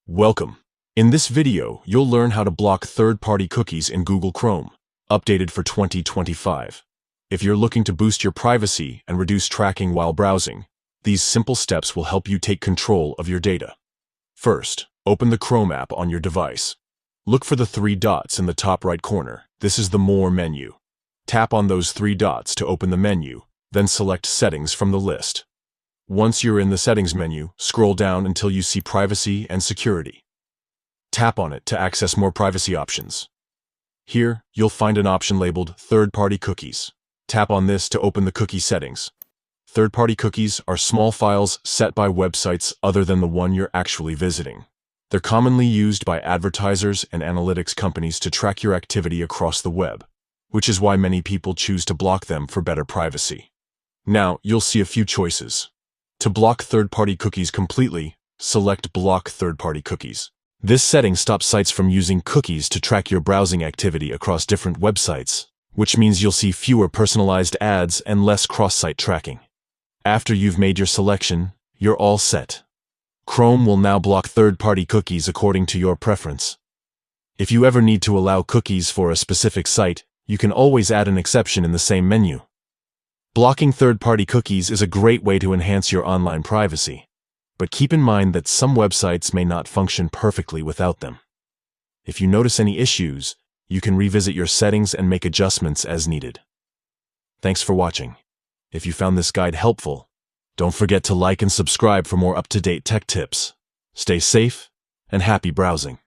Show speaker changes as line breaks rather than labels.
Welcome. In this video, you'll learn how to block third-party cookies in Google Chrome, updated for 2025. If you're looking to boost your privacy and reduce tracking while browsing, these simple steps will help you take control of your data. First, open the Chrome app on your device. Look for the three dots in the top right corner. This is the More menu. Tap on those three dots to open the menu, then select Settings from the list. Once you're in the Settings menu, scroll down until you see Privacy and Security. Tap on it to access more privacy options. Here, you'll find an option labeled Third-Party Cookies. Tap on this to open the cookie settings. Third-party cookies are small files set by websites other than the one you're actually visiting. They're commonly used by advertisers and analytics companies to track your activity across the web, which is why many people choose to block them for better privacy. Now, you'll see a few choices. To block third-party cookies completely, select Block Third-Party Cookies. This setting stops sites from using cookies to track your browsing activity across different websites, which means you'll see fewer personalized ads and less cross-site tracking. After you've made your selection, you're all set. Chrome will now block third-party cookies according to your preference. If you ever need to allow cookies for a specific site, you can always add an exception in the same menu. Blocking third-party cookies is a great way to enhance your online privacy, but keep in mind that some websites may not function perfectly without them. If you notice any issues, you can revisit your settings and make adjustments as needed. Thanks for watching. If you found this guide helpful, don't forget to like and subscribe for more up-to-date tech tips. Stay safe and happy browsing.